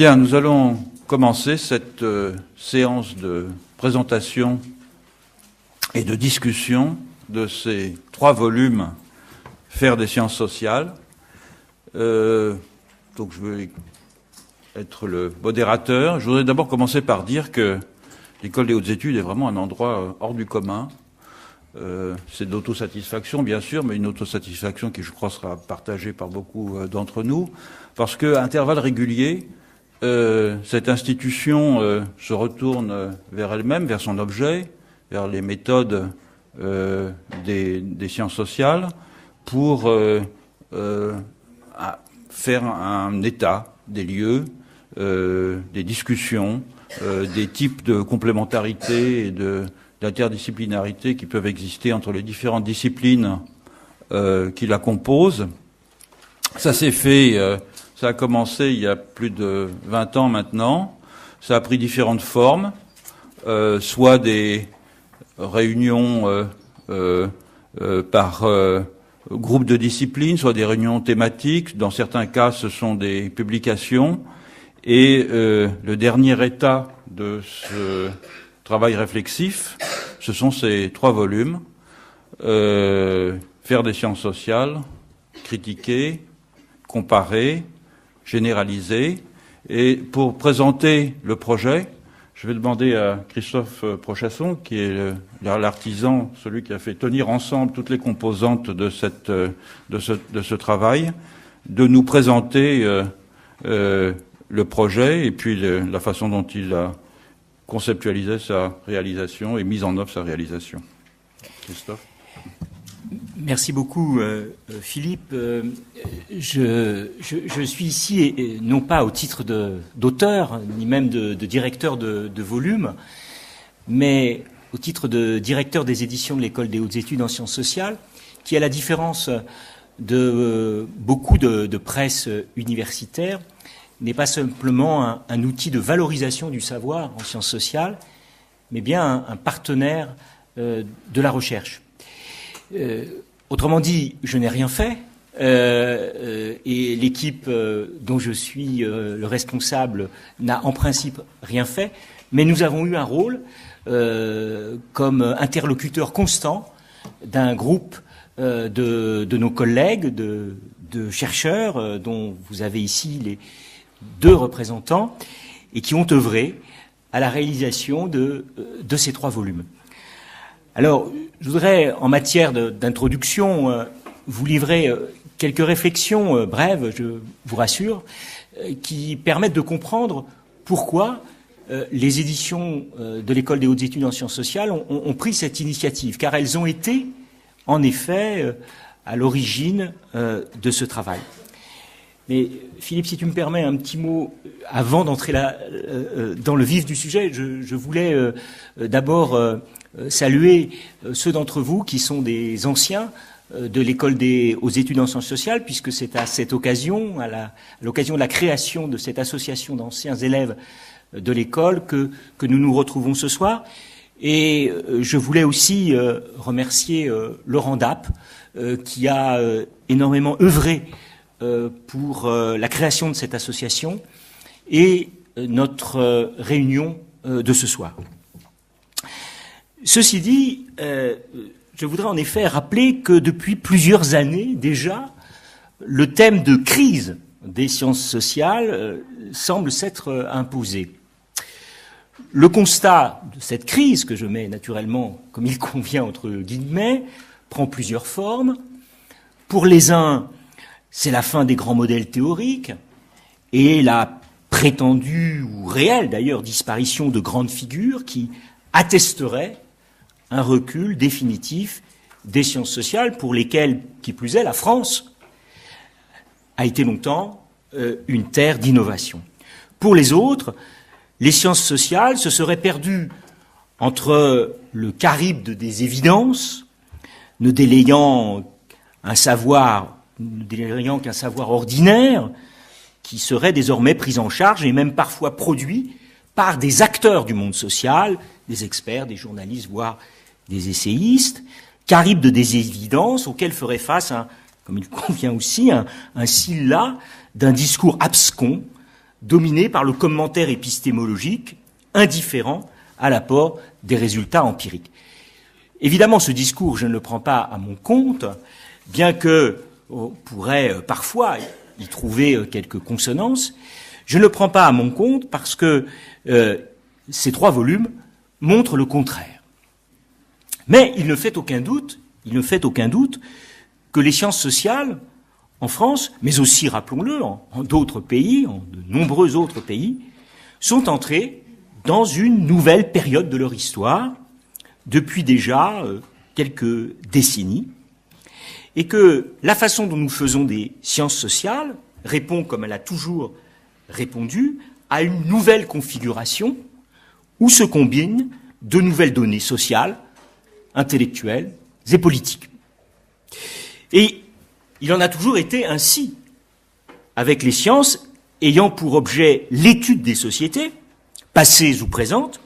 Bien, nous allons commencer cette séance de présentation et de discussion de ces 3 volumes Faire des sciences sociales. Donc je vais être le modérateur. Je voudrais d'abord commencer par dire que l'École des hautes études est vraiment un endroit hors du commun. C'est de l'autosatisfaction, bien sûr, mais une autosatisfaction qui, je crois, sera partagée par beaucoup d'entre nous, parce qu'à intervalles réguliers, cette institution se retourne vers elle-même, vers son objet, vers les méthodes des sciences sociales, pour faire un état des lieux, des discussions, des types de complémentarité et d'interdisciplinarité qui peuvent exister entre les différentes disciplines qui la composent. Ça s'est fait, ça a commencé il y a plus de 20 ans maintenant. Ça a pris différentes formes, soit des réunions par groupe de disciplines, soit des réunions thématiques. Dans certains cas, ce sont des publications. Et le dernier état de ce travail réflexif, ce sont ces 3 volumes. Faire des sciences sociales, critiquer, comparer, généraliser. Et pour présenter le projet, je vais demander à Christophe Prochasson, qui est l'artisan, celui qui a fait tenir ensemble toutes les composantes de ce travail, de nous présenter le projet et puis la façon dont il a conceptualisé sa réalisation et mis en œuvre sa réalisation. Christophe. Merci beaucoup, Philippe. Je suis ici, non pas au titre d'auteur, ni même de directeur de volume, mais au titre de directeur des éditions de l'École des hautes études en sciences sociales, qui, à la différence de beaucoup de presse universitaire, n'est pas simplement un outil de valorisation du savoir en sciences sociales, mais bien un partenaire de la recherche. Autrement dit, je n'ai rien fait, et l'équipe dont je suis le responsable n'a en principe rien fait, mais nous avons eu un rôle comme interlocuteur constant d'un groupe de nos collègues, de chercheurs, dont vous avez ici les 2 représentants, et qui ont œuvré à la réalisation de ces 3 volumes. Alors, je voudrais, en matière d'introduction, vous livrer quelques réflexions brèves, je vous rassure, qui permettent de comprendre pourquoi les éditions de l'École des hautes études en sciences sociales ont pris cette initiative, car elles ont été, en effet, à l'origine de ce travail. Mais Philippe, si tu me permets un petit mot avant d'entrer là dans le vif du sujet, je voulais d'abord saluer ceux d'entre vous qui sont des anciens de l'École des hautes études en sciences sociales, puisque c'est à cette occasion, à l'occasion de la création de cette association d'anciens élèves de l'école que nous nous retrouvons ce soir. Et je voulais aussi remercier Laurent Dapp, qui a énormément œuvré pour la création de cette association et notre réunion de ce soir. Ceci dit, je voudrais en effet rappeler que depuis plusieurs années déjà, le thème de crise des sciences sociales semble s'être imposé. Le constat de cette crise, que je mets naturellement comme il convient entre guillemets, prend plusieurs formes. Pour les uns, c'est la fin des grands modèles théoriques et la prétendue ou réelle d'ailleurs disparition de grandes figures qui attesteraient un recul définitif des sciences sociales pour lesquelles, qui plus est, la France a été longtemps une terre d'innovation. Pour les autres, les sciences sociales se seraient perdues entre le Charybde des évidences, ne délayant qu'un savoir ordinaire, qui serait désormais pris en charge et même parfois produit par des acteurs du monde social, des experts, des journalistes, voire des essayistes, Charybde des évidences auxquelles ferait face, comme il convient aussi, un sylla d'un discours abscon dominée par le commentaire épistémologique, indifférent à l'apport des résultats empiriques. Évidemment, ce discours, je ne le prends pas à mon compte, bien que on pourrait parfois y trouver quelques consonances. Je ne le prends pas à mon compte parce que ces 3 volumes montrent le contraire. Mais il ne fait aucun doute que les sciences sociales, en France, mais aussi, rappelons-le, en d'autres pays, en de nombreux autres pays, sont entrées dans une nouvelle période de leur histoire, depuis déjà quelques décennies, et que la façon dont nous faisons des sciences sociales répond, comme elle a toujours répondu, à une nouvelle configuration où se combinent de nouvelles données sociales, intellectuelles et politiques. Et il en a toujours été ainsi, avec les sciences ayant pour objet l'étude des sociétés, passées ou présentes,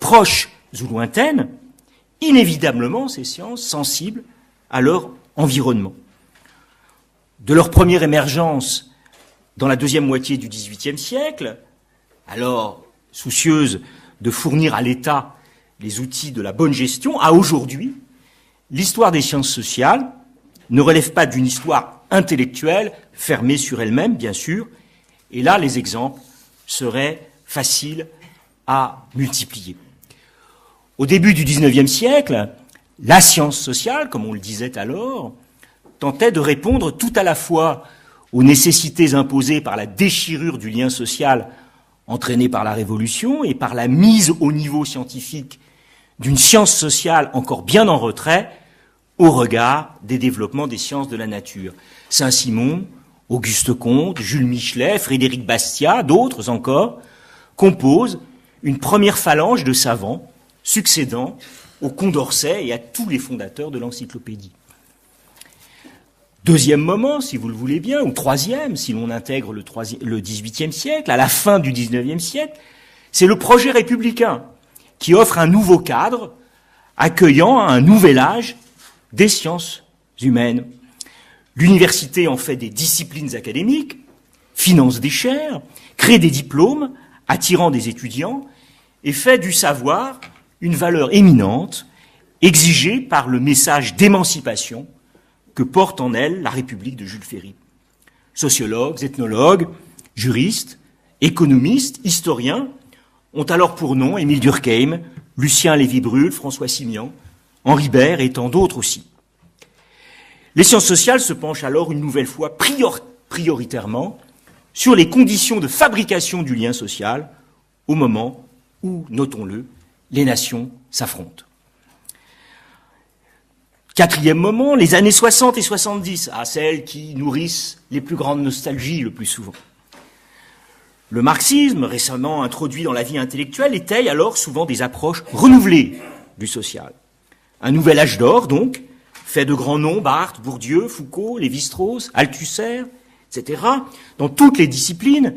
proches ou lointaines, inévitablement ces sciences sensibles à leur environnement. De leur première émergence dans la deuxième moitié du XVIIIe siècle, alors soucieuse de fournir à l'État les outils de la bonne gestion, à aujourd'hui, l'histoire des sciences sociales ne relève pas d'une histoire intellectuelle fermée sur elle-même, bien sûr, et là, les exemples seraient faciles à multiplier. Au début du XIXe siècle, la science sociale, comme on le disait alors, tentait de répondre tout à la fois aux nécessités imposées par la déchirure du lien social entraînée par la Révolution et par la mise au niveau scientifique d'une science sociale encore bien en retrait au regard des développements des sciences de la nature. Saint-Simon, Auguste Comte, Jules Michelet, Frédéric Bastiat, d'autres encore, composent une première phalange de savants succédant au Condorcet et à tous les fondateurs de l'encyclopédie. Deuxième moment, si vous le voulez bien, ou troisième, si l'on intègre le XVIIIe siècle, à la fin du XIXe siècle, c'est le projet républicain qui offre un nouveau cadre accueillant un nouvel âge des sciences humaines. L'université en fait des disciplines académiques, finance des chaires, crée des diplômes, attirant des étudiants, et fait du savoir une valeur éminente, exigée par le message d'émancipation que porte en elle la République de Jules Ferry. Sociologues, ethnologues, juristes, économistes, historiens ont alors pour nom Émile Durkheim, Lucien Lévy-Bruhl, François Simian, Henri Baire et tant d'autres aussi. Les sciences sociales se penchent alors une nouvelle fois prioritairement sur les conditions de fabrication du lien social au moment où, notons-le, les nations s'affrontent. Quatrième moment, les années 60 et 70, celles qui nourrissent les plus grandes nostalgies le plus souvent. Le marxisme, récemment introduit dans la vie intellectuelle, étaye alors souvent des approches renouvelées du social. Un nouvel âge d'or, donc, fait de grands noms, Barthes, Bourdieu, Foucault, Lévi-Strauss, Althusser, etc., dans toutes les disciplines,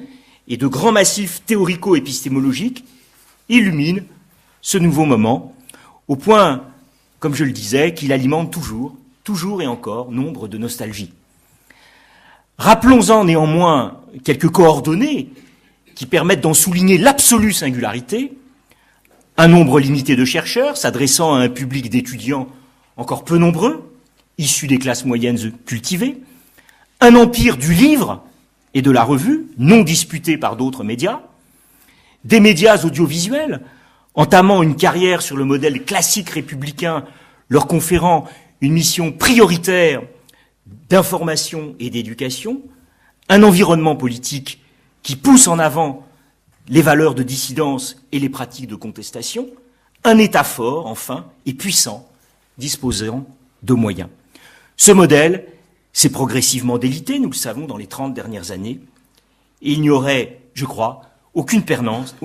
et de grands massifs théorico-épistémologiques illuminent ce nouveau moment, au point, comme je le disais, qu'il alimente toujours et encore, nombre de nostalgies. Rappelons-en néanmoins quelques coordonnées qui permettent d'en souligner l'absolue singularité. Un nombre limité de chercheurs s'adressant à un public d'étudiants encore peu nombreux, issus des classes moyennes cultivées, un empire du livre et de la revue, non disputé par d'autres médias, des médias audiovisuels, entamant une carrière sur le modèle classique républicain, leur conférant une mission prioritaire d'information et d'éducation, un environnement politique qui pousse en avant les valeurs de dissidence et les pratiques de contestation, un État fort, enfin, et puissant, disposant de moyens. Ce modèle s'est progressivement délité, nous le savons, dans les 30 dernières années, et il n'y aurait, je crois, aucune pertinence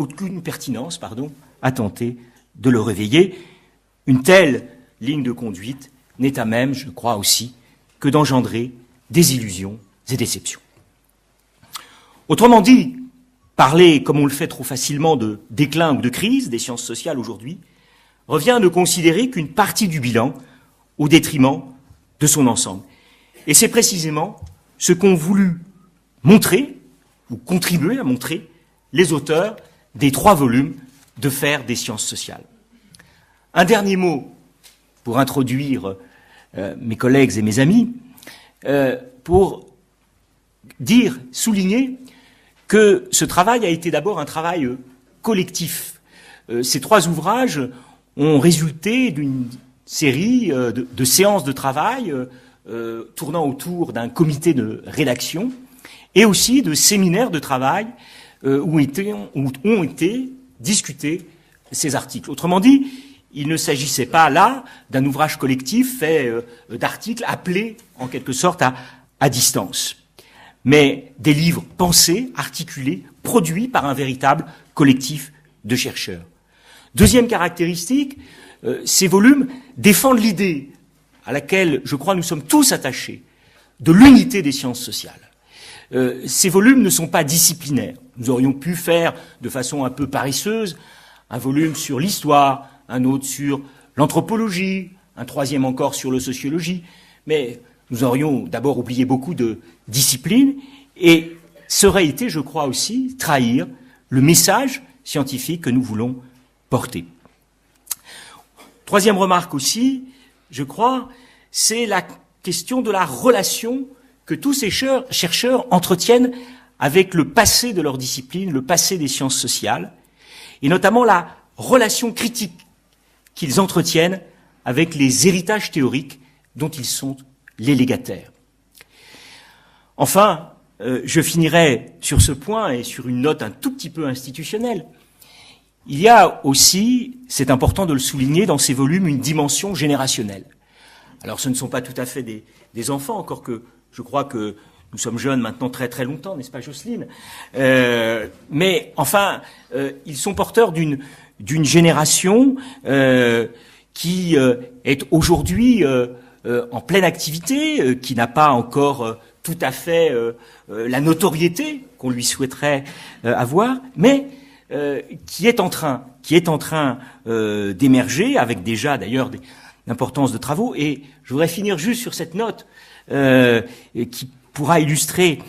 à tenter de le réveiller. Une telle ligne de conduite n'est à même, je crois aussi, que d'engendrer des illusions et déceptions. Autrement dit, parler, comme on le fait trop facilement, de déclin ou de crise des sciences sociales aujourd'hui, revient à ne considérer qu'une partie du bilan au détriment de son ensemble. Et c'est précisément ce qu'ont voulu montrer, ou contribuer à montrer, les auteurs des 3 volumes de Faire des sciences sociales. Un dernier mot pour introduire mes collègues et mes amis, pour souligner que ce travail a été d'abord un travail collectif. Ces 3 ouvrages ont résulté d'une série de séances de travail tournant autour d'un comité de rédaction et aussi de séminaires de travail où ont été discutés ces articles. Autrement dit, il ne s'agissait pas là d'un ouvrage collectif fait d'articles appelés en quelque sorte à distance, mais des livres pensés, articulés, produits par un véritable collectif de chercheurs. Deuxième caractéristique, ces volumes défendent l'idée à laquelle, je crois, nous sommes tous attachés, de l'unité des sciences sociales. Ces volumes ne sont pas disciplinaires. Nous aurions pu faire, de façon un peu paresseuse, un volume sur l'histoire, un autre sur l'anthropologie, un 3e encore sur la sociologie, mais nous aurions d'abord oublié beaucoup de disciplines et ça aurait été, je crois aussi, trahir le message scientifique que nous voulons porter. 3e remarque aussi, je crois, c'est la question de la relation que tous ces chercheurs entretiennent avec le passé de leur discipline, le passé des sciences sociales, et notamment la relation critique qu'ils entretiennent avec les héritages théoriques dont ils sont les légataires. Enfin, je finirai sur ce point et sur une note un tout petit peu institutionnelle. Il y a aussi, c'est important de le souligner, dans ces volumes, une dimension générationnelle. Alors ce ne sont pas tout à fait des enfants, encore que je crois que nous sommes jeunes maintenant très très longtemps, n'est-ce pas Jocelyne ? Mais enfin, ils sont porteurs d'une génération qui est aujourd'hui en pleine activité, qui n'a pas encore tout à fait la notoriété qu'on lui souhaiterait avoir, mais qui est en train d'émerger, avec déjà d'ailleurs l'importance de travaux. Et je voudrais finir juste sur cette note qui pourra illustrer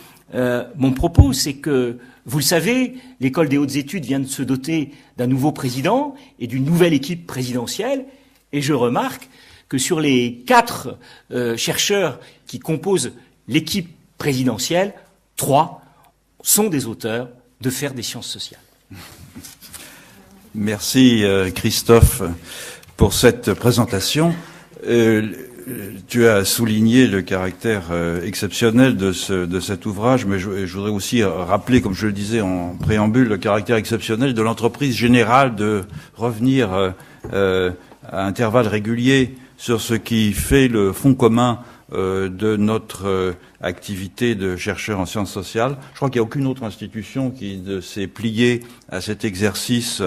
mon propos, c'est que, vous le savez, l'École des hautes études vient de se doter d'un nouveau président et d'une nouvelle équipe présidentielle, et je remarque que sur les 4 chercheurs qui composent l'équipe présidentielle, 3 sont des auteurs de Faire des sciences sociales. Merci Christophe pour cette présentation. Tu as souligné le caractère exceptionnel de cet ouvrage, mais je voudrais aussi rappeler, comme je le disais en préambule, le caractère exceptionnel de l'entreprise générale de revenir à intervalles réguliers sur ce qui fait le fond commun de notre activité de chercheur en sciences sociales. Je crois qu'il n'y a aucune autre institution qui ne s'est pliée à cet exercice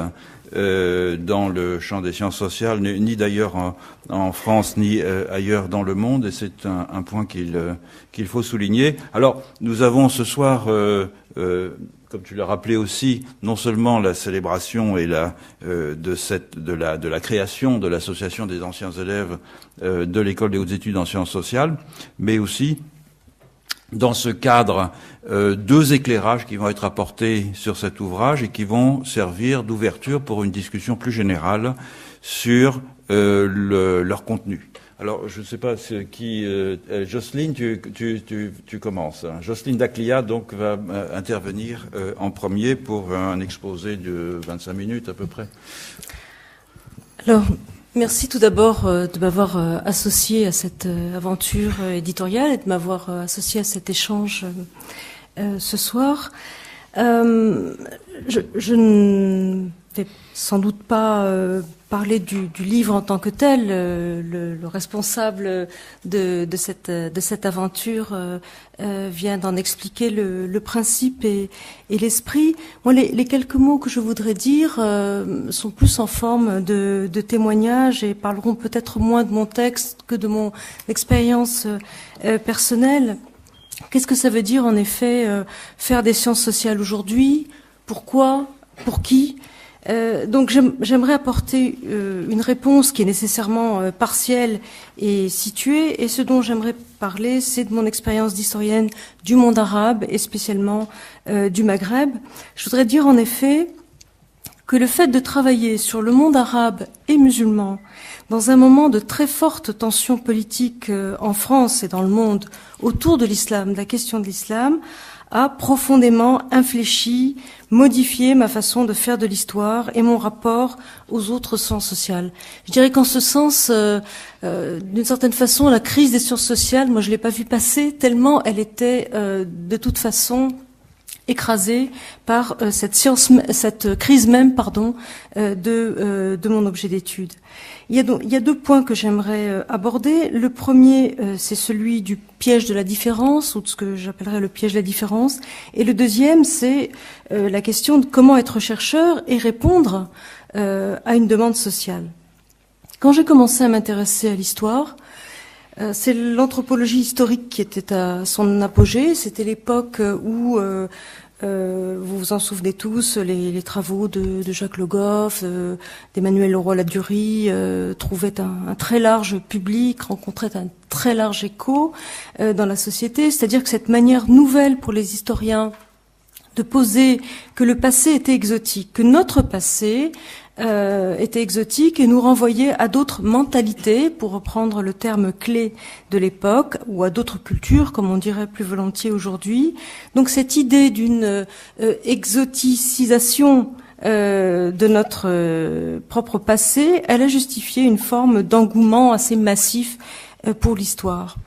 dans le champ des sciences sociales, ni d'ailleurs en France, ni ailleurs dans le monde, et c'est un point qu'il faut souligner. Alors, nous avons ce soir, comme tu l'as rappelé aussi, non seulement la célébration et de la création de l'association des anciens élèves de l'École des hautes études en sciences sociales, mais aussi dans ce cadre, 2 éclairages qui vont être apportés sur cet ouvrage et qui vont servir d'ouverture pour une discussion plus générale sur leur contenu. Alors, je ne sais pas qui... Jocelyne, tu commences. Jocelyne Daclia, donc, va intervenir en premier pour un exposé de 25 minutes à peu près. Alors, merci tout d'abord de m'avoir associé à cette aventure éditoriale et de m'avoir associé à cet échange ce soir. Je ne vais sans doute pas parler du livre en tant que tel. Le responsable de cette aventure vient d'en expliquer le principe et l'esprit. Moi, les quelques mots que je voudrais dire sont plus en forme de témoignage et parleront peut-être moins de mon texte que de mon expérience personnelle. Qu'est-ce que ça veut dire, en effet, faire des sciences sociales aujourd'hui ? Pourquoi ? Pour qui ? Donc j'aimerais apporter une réponse qui est nécessairement partielle et située, et ce dont j'aimerais parler, c'est de mon expérience d'historienne du monde arabe et spécialement du Maghreb. Je voudrais dire en effet que le fait de travailler sur le monde arabe et musulman dans un moment de très forte tension politique en France et dans le monde autour de l'islam, de la question de l'islam, a profondément infléchi, modifié ma façon de faire de l'histoire et mon rapport aux autres sciences sociales. Je dirais qu'en ce sens, d'une certaine façon, la crise des sciences sociales, moi je l'ai pas vue passer tellement elle était de toute façon écrasée par cette crise même, de mon objet d'étude. Il y a deux points que j'aimerais aborder. Le premier, c'est celui du piège de la différence, ou de ce que j'appellerais le piège de la différence. Et le deuxième, c'est la question de comment être chercheur et répondre à une demande sociale. Quand j'ai commencé à m'intéresser à l'histoire, c'est l'anthropologie historique qui était à son apogée. C'était l'époque où vous vous en souvenez tous, les travaux de Jacques Le Goff, d'Emmanuel Leroy-Ladurie trouvaient un très large public, rencontraient un très large écho dans la société. C'est-à-dire que cette manière nouvelle pour les historiens de poser que le passé était exotique, que notre passé était exotique et nous renvoyait à d'autres mentalités, pour reprendre le terme clé de l'époque, ou à d'autres cultures, comme on dirait plus volontiers aujourd'hui. Donc cette idée d'une exoticisation de notre propre passé, elle a justifié une forme d'engouement assez massif pour l'histoire.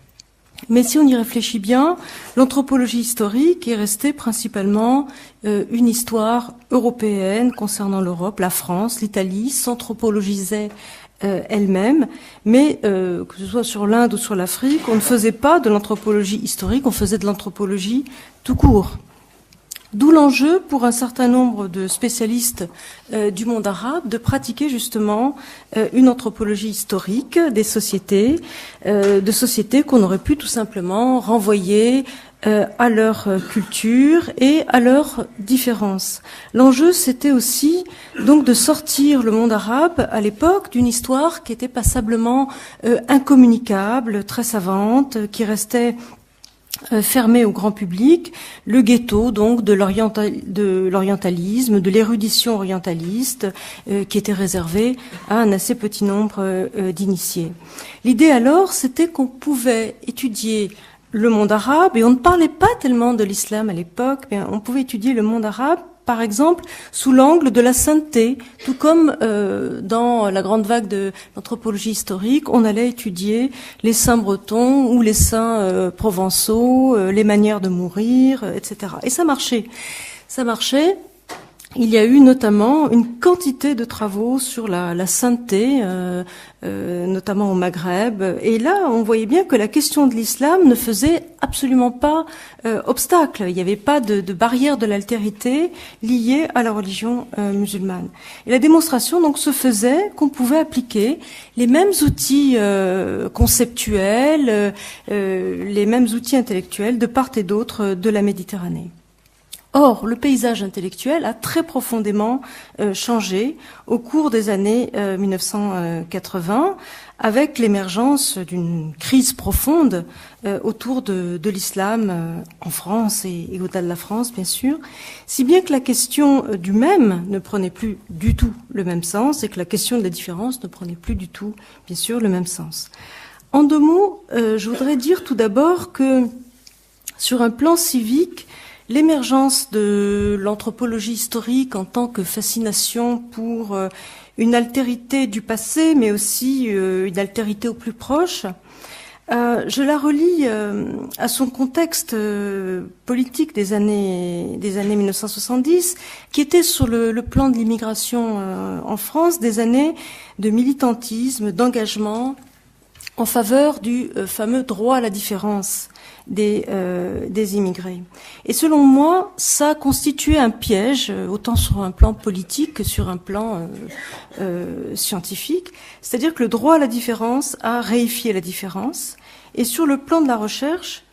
Mais si on y réfléchit bien, l'anthropologie historique est restée principalement une histoire européenne concernant l'Europe, la France, l'Italie, s'anthropologisait elle-même, mais que ce soit sur l'Inde ou sur l'Afrique, on ne faisait pas de l'anthropologie historique, on faisait de l'anthropologie tout court. D'où l'enjeu pour un certain nombre de spécialistes du monde arabe de pratiquer justement une anthropologie historique des sociétés, de sociétés qu'on aurait pu tout simplement renvoyer à leur culture et à leurs différences. L'enjeu, c'était aussi donc de sortir le monde arabe à l'époque d'une histoire qui était passablement incommunicable, très savante, qui restait fermé au grand public, le ghetto donc de l'orientalisme, de l'érudition orientaliste qui était réservé à un assez petit nombre d'initiés. L'idée alors, c'était qu'on pouvait étudier le monde arabe, et on ne parlait pas tellement de l'islam à l'époque, mais on pouvait étudier le monde arabe, par exemple, sous l'angle de la sainteté, tout comme dans la grande vague de l'anthropologie historique, on allait étudier les saints bretons ou les saints provençaux, les manières de mourir, etc. Et ça marchait. Ça marchait. Il y a eu notamment une quantité de travaux sur la sainteté, notamment au Maghreb. Et là, on voyait bien que la question de l'islam ne faisait absolument pas obstacle. Il n'y avait pas de barrière de l'altérité liée à la religion musulmane. Et la démonstration donc se faisait qu'on pouvait appliquer les mêmes outils conceptuels, les mêmes outils intellectuels de part et d'autre de la Méditerranée. Or, le paysage intellectuel a très profondément changé au cours des années 1980, avec l'émergence d'une crise profonde autour de l'islam en France et au-delà de la France, bien sûr, si bien que la question du même ne prenait plus du tout le même sens et que la question de la différence ne prenait plus du tout, bien sûr, le même sens. En deux mots, je voudrais dire tout d'abord que sur un plan civique, l'émergence de l'anthropologie historique en tant que fascination pour une altérité du passé, mais aussi une altérité au plus proche, je la relie à son contexte politique des années 1970, qui était sur le plan de l'immigration en France, des années de militantisme, d'engagement en faveur du fameux droit à la différence des immigrés. Et selon moi, ça constituait un piège, autant sur un plan politique que sur un plan scientifique. C'est-à-dire que le droit à la différence a réifié la différence. Et sur le plan de la recherche,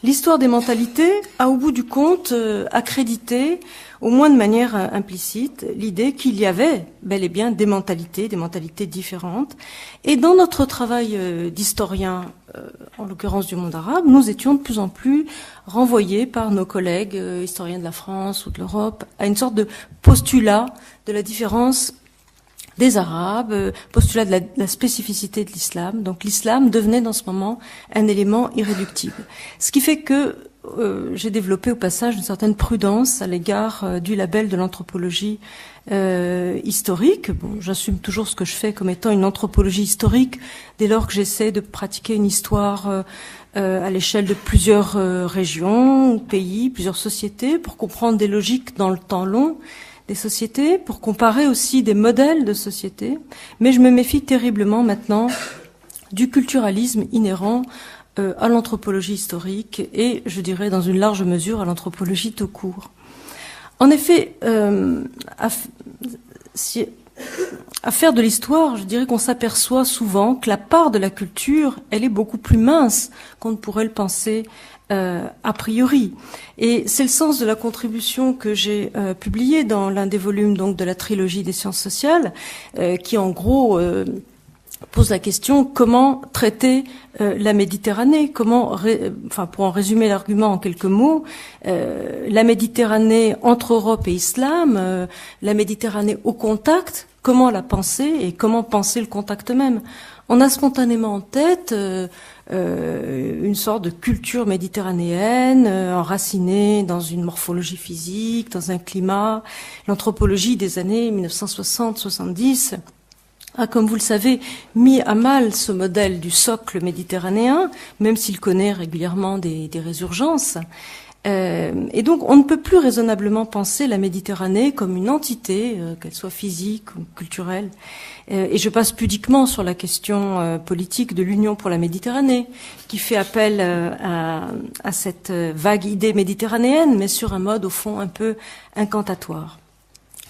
l'histoire des mentalités a au bout du compte accrédité au moins de manière implicite, l'idée qu'il y avait bel et bien des mentalités différentes. Et dans notre travail d'historien, en l'occurrence du monde arabe, nous étions de plus en plus renvoyés par nos collègues historiens de la France ou de l'Europe à une sorte de postulat de la différence des Arabes, postulat de la spécificité de l'islam. Donc l'islam devenait dans ce moment un élément irréductible. Ce qui fait que j'ai développé au passage une certaine prudence à l'égard du label de l'anthropologie historique. Bon, j'assume toujours ce que je fais comme étant une anthropologie historique dès lors que j'essaie de pratiquer une histoire à l'échelle de plusieurs régions, pays, plusieurs sociétés, pour comprendre des logiques dans le temps long des sociétés, pour comparer aussi des modèles de société. Mais je me méfie terriblement maintenant du culturalisme inhérent à l'anthropologie historique et, je dirais, dans une large mesure, à l'anthropologie tout court. En effet, à faire de l'histoire, je dirais qu'on s'aperçoit souvent que la part de la culture, elle est beaucoup plus mince qu'on ne pourrait le penser a priori. Et c'est le sens de la contribution que j'ai publiée dans l'un des volumes donc de la trilogie des sciences sociales, qui en gros pose la question comment traiter la Méditerranée, pour en résumer l'argument en quelques mots, la Méditerranée entre Europe et Islam, la Méditerranée au contact, comment la penser et comment penser le contact même. On a spontanément en tête une sorte de culture méditerranéenne, enracinée dans une morphologie physique, dans un climat. L'anthropologie des années 1960-70 a, comme vous le savez, mis à mal ce modèle du socle méditerranéen, même s'il connaît régulièrement des résurgences. Et donc, on ne peut plus raisonnablement penser la Méditerranée comme une entité, qu'elle soit physique ou culturelle. Et je passe pudiquement sur la question politique de l'Union pour la Méditerranée, qui fait appel à cette vague idée méditerranéenne, mais sur un mode, au fond, un peu incantatoire.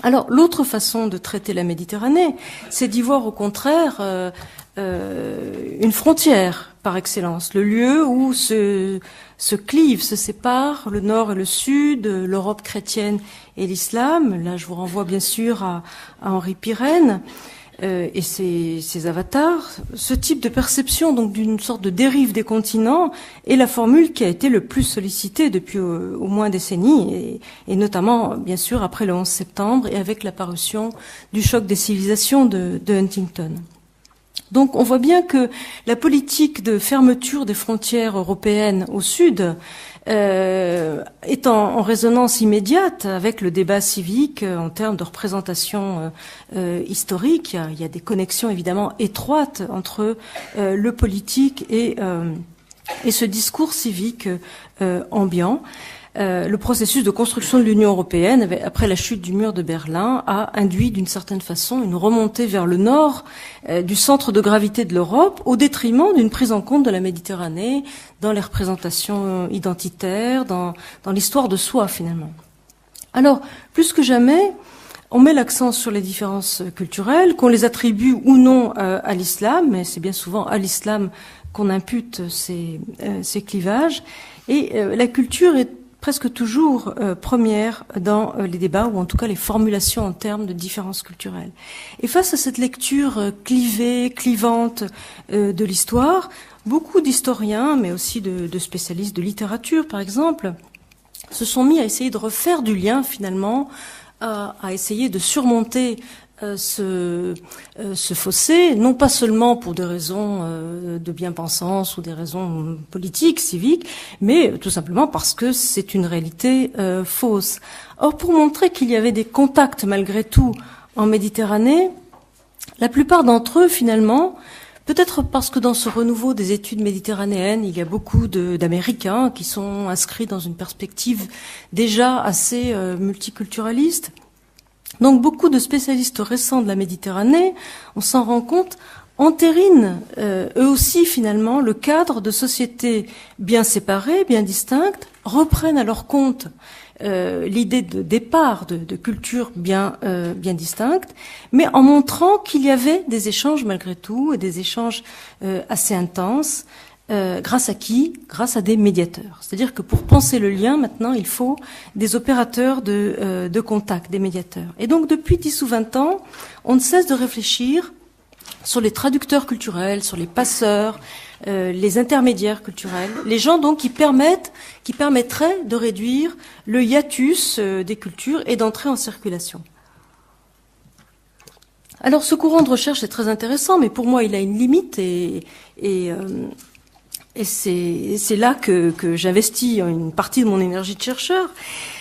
Alors, l'autre façon de traiter la Méditerranée, c'est d'y voir, au contraire, une frontière par excellence, le lieu où se clivent, se séparent le nord et le sud, l'Europe chrétienne et l'islam. Là, je vous renvoie bien sûr à Henri Pirenne et ses avatars. Ce type de perception, donc d'une sorte de dérive des continents, est la formule qui a été le plus sollicitée depuis au moins décennies, et notamment, bien sûr, après le 11 septembre et avec la parution du choc des civilisations de Huntington. Donc on voit bien que la politique de fermeture des frontières européennes au sud est en résonance immédiate avec le débat civique en termes de représentation historique. Il y a des connexions évidemment étroites entre le politique et ce discours civique ambiant. Le processus de construction de l'Union européenne, après la chute du mur de Berlin, a induit d'une certaine façon une remontée vers le nord du centre de gravité de l'Europe, au détriment d'une prise en compte de la Méditerranée dans les représentations identitaires, dans l'histoire de soi finalement. Alors, plus que jamais, on met l'accent sur les différences culturelles, qu'on les attribue ou non à l'islam, mais c'est bien souvent à l'islam qu'on impute ces clivages, et la culture est presque toujours première dans les débats, ou en tout cas les formulations en termes de différences culturelles. Et face à cette lecture clivante de l'histoire, beaucoup d'historiens, mais aussi de spécialistes de littérature par exemple, se sont mis à essayer de refaire du lien finalement, à essayer de surmonter ce fossé, non pas seulement pour des raisons de bien-pensance ou des raisons politiques, civiques, mais tout simplement parce que c'est une réalité fausse. Or, pour montrer qu'il y avait des contacts malgré tout en Méditerranée, la plupart d'entre eux, finalement, peut-être parce que dans ce renouveau des études méditerranéennes, il y a beaucoup d'Américains qui sont inscrits dans une perspective déjà assez multiculturaliste. Donc beaucoup de spécialistes récents de la Méditerranée, on s'en rend compte, entérinent eux aussi finalement le cadre de sociétés bien séparées, bien distinctes, reprennent à leur compte l'idée de départ de cultures bien distinctes, mais en montrant qu'il y avait des échanges malgré tout, et des échanges assez intenses, grâce à qui? Grâce à des médiateurs. C'est-à-dire que pour penser le lien, maintenant, il faut des opérateurs de contact, des médiateurs. Et donc, depuis 10 ou 20 ans, on ne cesse de réfléchir sur les traducteurs culturels, sur les passeurs, les intermédiaires culturels, les gens donc qui permettraient de réduire le hiatus des cultures et d'entrer en circulation. Alors ce courant de recherche est très intéressant, mais pour moi il a une limite et c'est là que j'investis une partie de mon énergie de chercheur.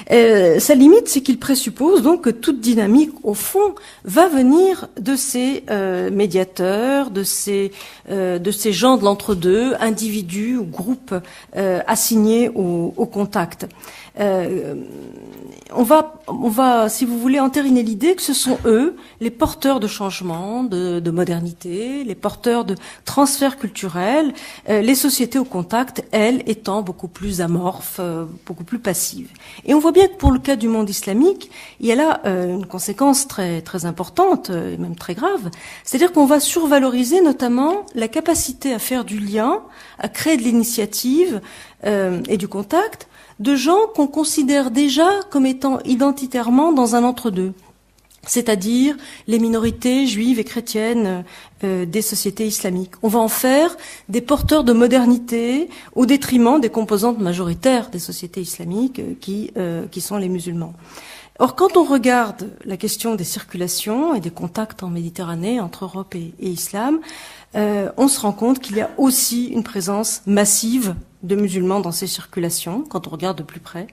Sa limite, c'est qu'il présuppose donc que toute dynamique, au fond, va venir de ces médiateurs, de ces gens de l'entre-deux, individus ou groupes assignés au contact. On va, si vous voulez, entériner l'idée que ce sont eux les porteurs de changement, de modernité, les porteurs de transferts culturels, les sociétés au contact, elles, étant beaucoup plus amorphes, beaucoup plus passives. Et on voit bien que pour le cas du monde islamique, il y a là une conséquence très, très importante, et même très grave, c'est-à-dire qu'on va survaloriser notamment la capacité à faire du lien, à créer de l'initiative et du contact, de gens qu'on considère déjà comme étant identitairement dans un entre-deux, c'est-à-dire les minorités juives et chrétiennes des sociétés islamiques. On va en faire des porteurs de modernité au détriment des composantes majoritaires des sociétés islamiques qui sont les musulmans. Or, quand on regarde la question des circulations et des contacts en Méditerranée entre Europe et islam, on se rend compte qu'il y a aussi une présence massive de musulmans dans ces circulations, quand on regarde de plus près.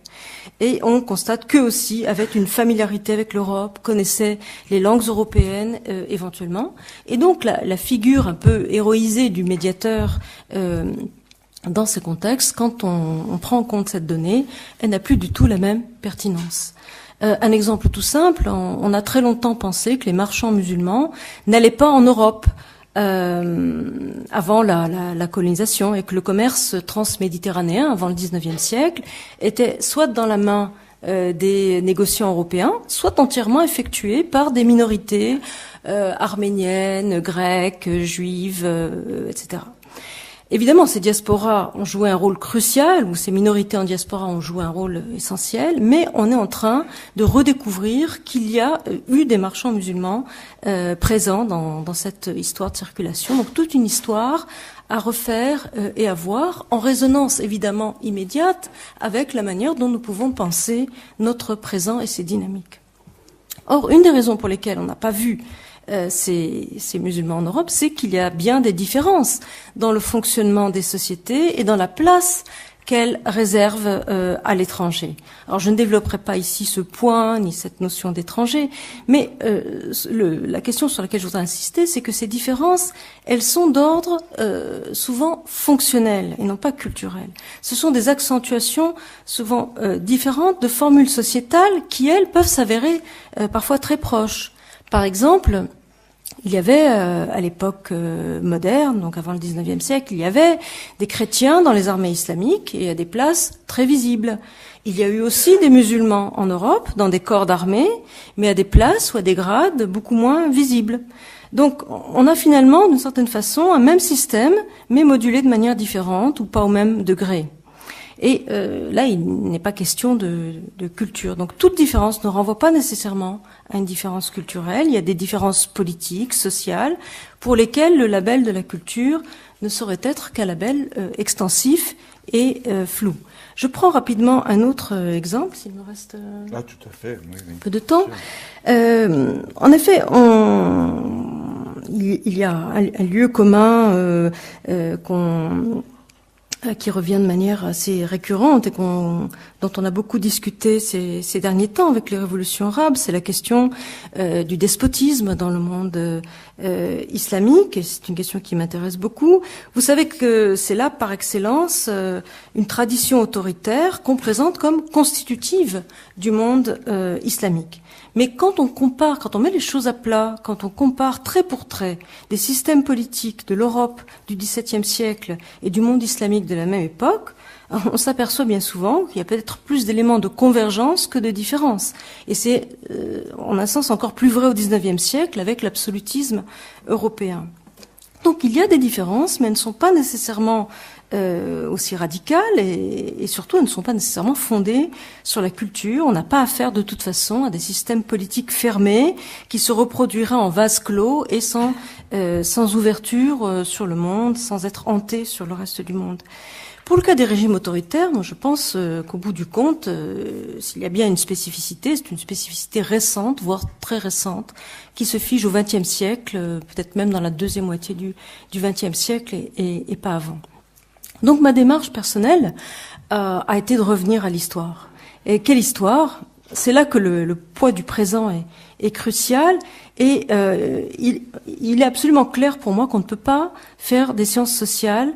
Et on constate qu'eux aussi avaient une familiarité avec l'Europe, connaissaient les langues européennes éventuellement. Et donc la figure un peu héroïsée du médiateur dans ces contextes, quand on prend en compte cette donnée, elle n'a plus du tout la même pertinence. Un exemple tout simple, on a très longtemps pensé que les marchands musulmans n'allaient pas en Europe avant la colonisation, et que le commerce transméditerranéen avant le 19e siècle était soit dans la main des négociants européens, soit entièrement effectué par des minorités arméniennes, grecques, juives, etc. Évidemment, ces diasporas ont joué un rôle crucial, ou ces minorités en diaspora ont joué un rôle essentiel, mais on est en train de redécouvrir qu'il y a eu des marchands musulmans présents dans cette histoire de circulation. Donc toute une histoire à refaire et à voir, en résonance évidemment immédiate avec la manière dont nous pouvons penser notre présent et ses dynamiques. Or, une des raisons pour lesquelles on n'a pas vu ces musulmans en Europe, c'est qu'il y a bien des différences dans le fonctionnement des sociétés et dans la place qu'elles réservent à l'étranger. Alors je ne développerai pas ici ce point ni cette notion d'étranger, mais la question sur laquelle je voudrais insister, c'est que ces différences, elles sont d'ordre souvent fonctionnel et non pas culturel. Ce sont des accentuations souvent différentes de formules sociétales qui, elles, peuvent s'avérer parfois très proches. Par exemple, il y avait, à l'époque moderne, donc avant le 19e siècle, il y avait des chrétiens dans les armées islamiques et à des places très visibles. Il y a eu aussi des musulmans en Europe, dans des corps d'armée, mais à des places ou à des grades beaucoup moins visibles. Donc, on a finalement, d'une certaine façon, un même système, mais modulé de manière différente ou pas au même degré. Et là, il n'est pas question de culture. Donc toute différence ne renvoie pas nécessairement à une différence culturelle. Il y a des différences politiques, sociales, pour lesquelles le label de la culture ne saurait être qu'un label extensif et flou. Je prends rapidement un autre exemple, s'il me reste tout à fait, oui. Un peu de temps. En effet, il y a un lieu commun qui revient de manière assez récurrente et dont on a beaucoup discuté ces derniers temps avec les révolutions arabes, c'est la question du despotisme dans le monde islamique, et c'est une question qui m'intéresse beaucoup. Vous savez que c'est là, par excellence, une tradition autoritaire qu'on présente comme constitutive du monde islamique. Mais quand on met les choses à plat, quand on compare trait pour trait des systèmes politiques de l'Europe du XVIIe siècle et du monde islamique de la même époque, on s'aperçoit bien souvent qu'il y a peut-être plus d'éléments de convergence que de différence. Et c'est, en un sens, encore plus vrai au XIXe siècle avec l'absolutisme européen. Donc il y a des différences, mais elles ne sont pas nécessairement aussi radicales et surtout elles ne sont pas nécessairement fondées sur la culture. On n'a pas affaire de toute façon à des systèmes politiques fermés qui se reproduiraient en vase clos et sans ouverture sur le monde, sans être hantés sur le reste du monde. Pour le cas des régimes autoritaires, moi je pense qu'au bout du compte, s'il y a bien une spécificité, c'est une spécificité récente, voire très récente, qui se fige au XXe siècle, peut-être même dans la deuxième moitié du XXe siècle et pas avant. Donc ma démarche personnelle a été de revenir à l'histoire. Et quelle histoire ? C'est là que le poids du présent est crucial et il est absolument clair pour moi qu'on ne peut pas faire des sciences sociales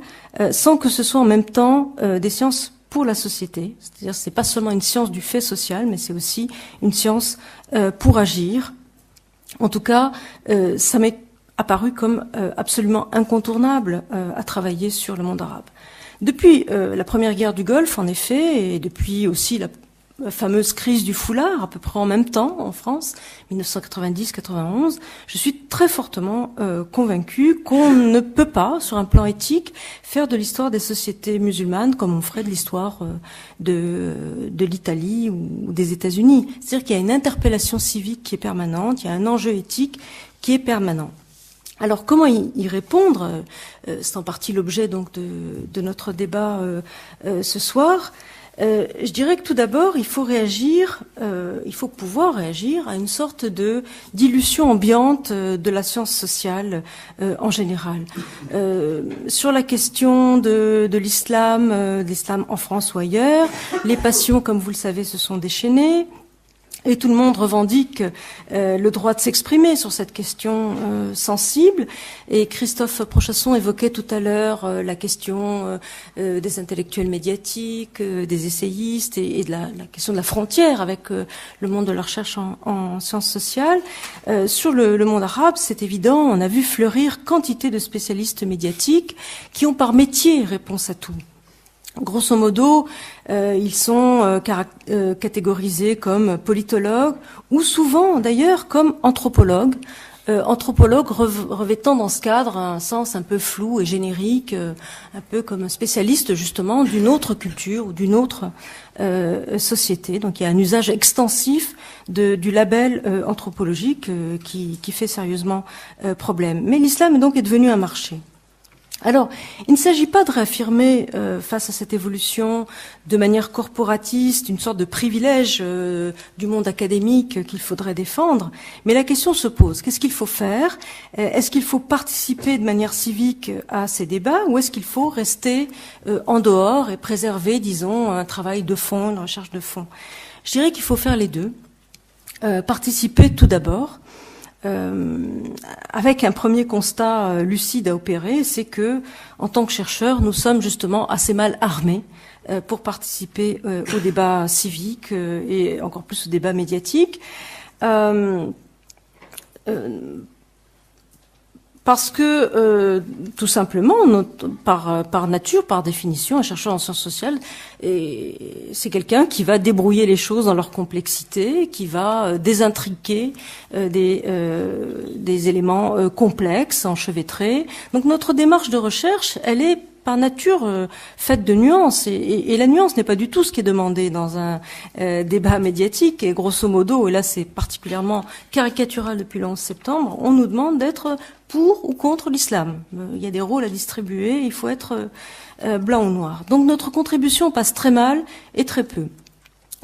sans que ce soit en même temps des sciences pour la société. C'est-à-dire c'est pas seulement une science du fait social, mais c'est aussi une science pour agir. En tout cas, ça m'est apparu comme absolument incontournable à travailler sur le monde arabe. Depuis la première guerre du Golfe, en effet, et depuis aussi la fameuse crise du foulard, à peu près en même temps en France, 1990-91, je suis très fortement convaincue qu'on ne peut pas, sur un plan éthique, faire de l'histoire des sociétés musulmanes comme on ferait de l'histoire de l'Italie ou des États-Unis. C'est-à-dire qu'il y a une interpellation civique qui est permanente, il y a un enjeu éthique qui est permanent. Alors comment y répondre ? C'est en partie l'objet donc de notre débat ce soir. Je dirais que tout d'abord, il faut pouvoir réagir à une sorte de dilution ambiante de la science sociale en général. Sur la question de l'islam en France ou ailleurs, les passions, comme vous le savez, se sont déchaînées. Et tout le monde revendique le droit de s'exprimer sur cette question sensible. Et Christophe Prochasson évoquait tout à l'heure la question des intellectuels médiatiques, des essayistes et de la question de la frontière avec le monde de la recherche en sciences sociales. Sur le monde arabe, c'est évident, on a vu fleurir quantité de spécialistes médiatiques qui ont par métier réponse à tout. Grosso modo, ils sont catégorisés comme politologues ou souvent d'ailleurs comme anthropologues. Anthropologues revêtant dans ce cadre un sens un peu flou et générique, un peu comme un spécialiste justement d'une autre culture ou d'une autre société. Donc il y a un usage extensif du label anthropologique qui fait sérieusement problème. Mais l'islam donc est devenu un marché. Alors, il ne s'agit pas de réaffirmer face à cette évolution de manière corporatiste une sorte de privilège du monde académique qu'il faudrait défendre, mais la question se pose. Qu'est-ce qu'il faut faire ? Est-ce qu'il faut participer de manière civique à ces débats ou est-ce qu'il faut rester en dehors et préserver, disons, un travail de fond, une recherche de fond ? Je dirais qu'il faut faire les deux. Participer tout d'abord. Avec un premier constat lucide à opérer, c'est que, en tant que chercheurs, nous sommes justement assez mal armés pour participer au débat civique et encore plus au débat médiatique. Parce que, tout simplement, par nature, par définition, un chercheur en sciences sociales, c'est quelqu'un qui va débrouiller les choses dans leur complexité, qui va désintriquer des éléments complexes, enchevêtrés. Donc notre démarche de recherche, elle est par nature faite de nuances et la nuance n'est pas du tout ce qui est demandé dans un débat médiatique et grosso modo, et là c'est particulièrement caricatural depuis le 11 septembre, on nous demande d'être pour ou contre l'islam. Il y a des rôles à distribuer, il faut être blanc ou noir. Donc notre contribution passe très mal et très peu.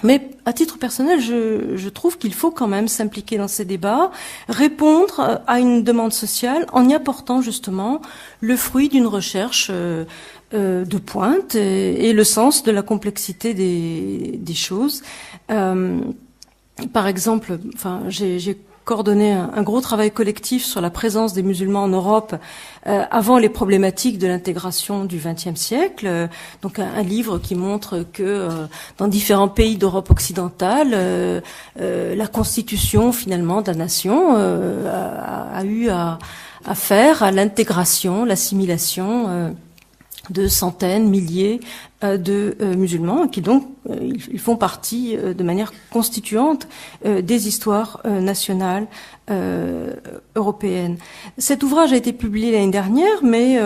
Mais à titre personnel, je trouve qu'il faut quand même s'impliquer dans ces débats, répondre à une demande sociale en y apportant justement le fruit d'une recherche de pointe et le sens de la complexité des choses. Par exemple, j'ai coordonné un gros travail collectif sur la présence des musulmans en Europe avant les problématiques de l'intégration du XXe siècle. Donc un livre qui montre que dans différents pays d'Europe occidentale, la constitution finalement de la nation a eu à faire à l'intégration, l'assimilation de centaines, milliers de musulmans, qui donc ils font partie de manière constituante des histoires nationales européennes. Cet ouvrage a été publié l'année dernière, mais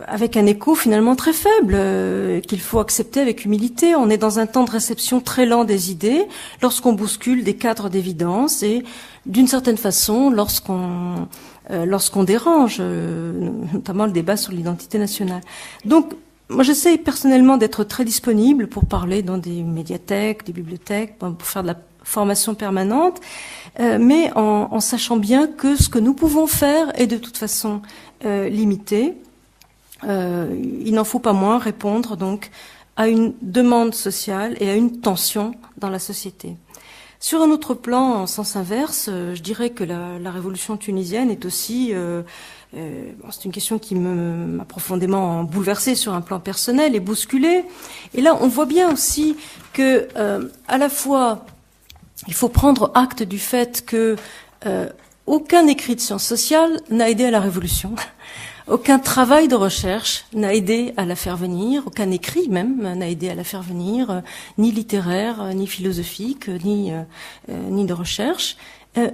avec un écho finalement très faible, qu'il faut accepter avec humilité. On est dans un temps de réception très lent des idées, lorsqu'on bouscule des cadres d'évidence et, d'une certaine façon, lorsqu'on dérange, notamment le débat sur l'identité nationale. Donc, moi, j'essaie personnellement d'être très disponible pour parler dans des médiathèques, des bibliothèques, pour faire de la formation permanente, mais en sachant bien que ce que nous pouvons faire est de toute façon limité. Il n'en faut pas moins répondre donc à une demande sociale et à une tension dans la société. Sur un autre plan, en sens inverse, je dirais que la révolution tunisienne est aussi c'est une question qui m'a profondément bouleversée sur un plan personnel et bousculée. Et là, on voit bien aussi que, à la fois, il faut prendre acte du fait que aucun écrit de sciences sociales n'a aidé à la révolution. Aucun travail de recherche n'a aidé à la faire venir, aucun écrit même n'a aidé à la faire venir, ni littéraire, ni philosophique, ni de recherche.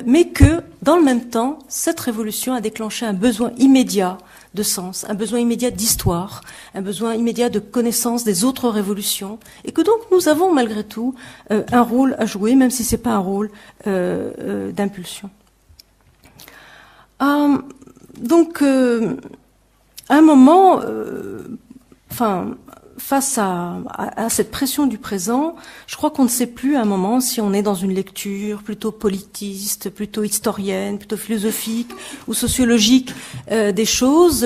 Mais que, dans le même temps, cette révolution a déclenché un besoin immédiat de sens, un besoin immédiat d'histoire, un besoin immédiat de connaissance des autres révolutions, et que donc nous avons malgré tout un rôle à jouer, même si c'est pas un rôle d'impulsion. Donc, à un moment, face à cette pression du présent, je crois qu'on ne sait plus à un moment si on est dans une lecture plutôt politiste, plutôt historienne, plutôt philosophique ou sociologique des choses.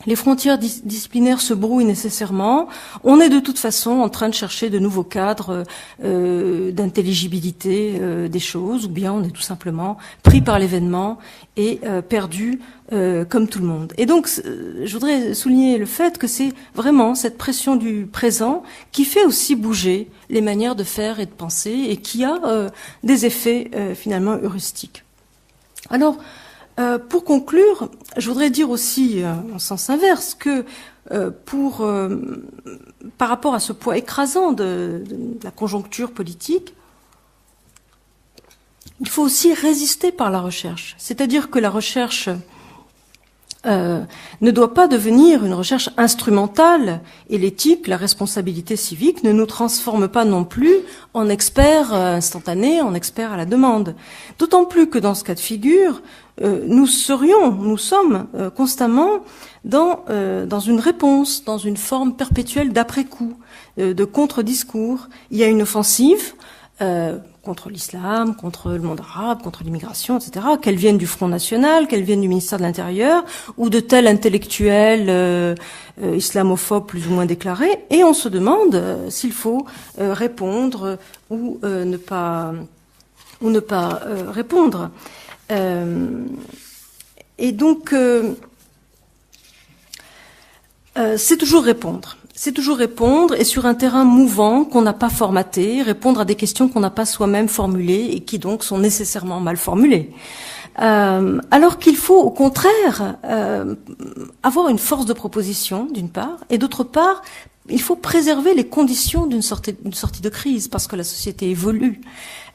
Les frontières disciplinaires se brouillent nécessairement. On est de toute façon en train de chercher de nouveaux cadres d'intelligibilité des choses, ou bien on est tout simplement pris par l'événement et perdu comme tout le monde. Et donc, je voudrais souligner le fait que c'est vraiment cette pression du présent qui fait aussi bouger les manières de faire et de penser et qui a des effets finalement heuristiques. Alors, pour conclure, je voudrais dire aussi, en sens inverse, que par rapport à ce poids écrasant de la conjoncture politique, il faut aussi résister par la recherche. C'est-à-dire que la recherche ne doit pas devenir une recherche instrumentale, et l'éthique, la responsabilité civique ne nous transforme pas non plus en experts instantanés, en experts à la demande. D'autant plus que dans ce cas de figure, nous sommes constamment dans une réponse, dans une forme perpétuelle d'après-coup, de contre-discours. Il y a une offensive contre l'islam, contre le monde arabe, contre l'immigration, etc., qu'elles viennent du Front National, qu'elles viennent du ministère de l'Intérieur, ou de tels intellectuels islamophobes plus ou moins déclarés, et on se demande s'il faut répondre ou ne pas répondre. Et donc, c'est toujours répondre. C'est toujours répondre, et sur un terrain mouvant qu'on n'a pas formaté, répondre à des questions qu'on n'a pas soi-même formulées et qui donc sont nécessairement mal formulées. Alors qu'il faut au contraire avoir une force de proposition d'une part, et d'autre part, il faut préserver les conditions d'une sortie de crise, parce que la société évolue.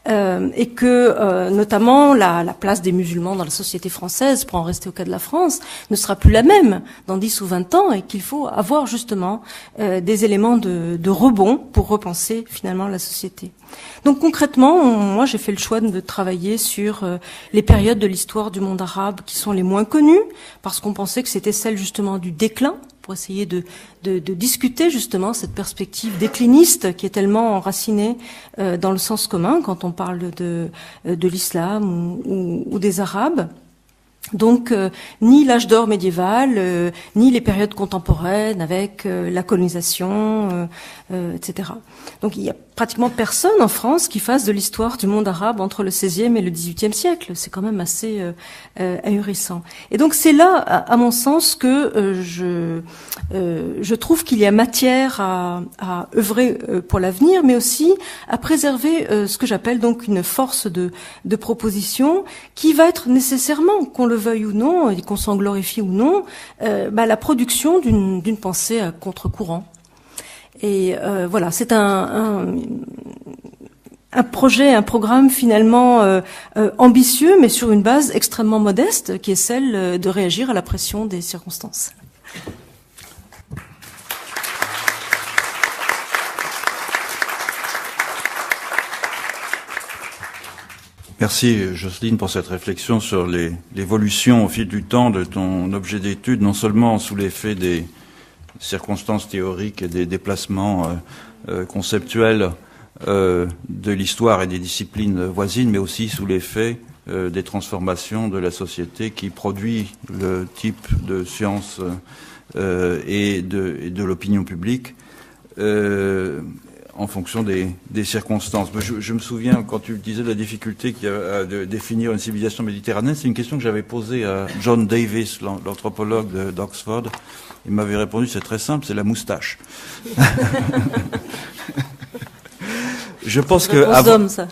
Et que notamment la place des musulmans dans la société française, pour en rester au cas de la France, ne sera plus la même dans 10 ou 20 ans, et qu'il faut avoir justement des éléments de rebond pour repenser finalement la société. Donc concrètement, moi j'ai fait le choix de travailler sur les périodes de l'histoire du monde arabe qui sont les moins connues, parce qu'on pensait que c'était celle justement du déclin, pour essayer de discuter justement cette perspective décliniste qui est tellement enracinée dans le sens commun quand on parle de l'islam ou des Arabes. Donc, ni l'âge d'or médiéval, ni les périodes contemporaines avec la colonisation, etc. Donc, il y a pratiquement personne en France qui fasse de l'histoire du monde arabe entre le XVIe et le XVIIIe siècle. C'est quand même assez ahurissant. Et donc c'est là, à mon sens, que je trouve qu'il y a matière à œuvrer pour l'avenir, mais aussi à préserver ce que j'appelle donc une force de proposition qui va être nécessairement, qu'on le veuille ou non, et qu'on s'en glorifie ou non, la production d'une pensée à contre-courant. Et voilà, c'est un projet, un programme finalement ambitieux, mais sur une base extrêmement modeste, qui est celle de réagir à la pression des circonstances. Merci Jocelyne pour cette réflexion sur l'évolution au fil du temps de ton objet d'étude, non seulement sous l'effet des circonstances théoriques et des déplacements conceptuels de l'histoire et des disciplines voisines, mais aussi sous l'effet des transformations de la société qui produit le type de sciences et de l'opinion publique en fonction des circonstances. Je me souviens, quand tu disais de la difficulté qu'il y a de définir une civilisation méditerranéenne, c'est une question que j'avais posée à John Davis, l'anthropologue d'Oxford. Il m'avait répondu, c'est très simple, c'est la moustache. Je pense que... D'homme, ça.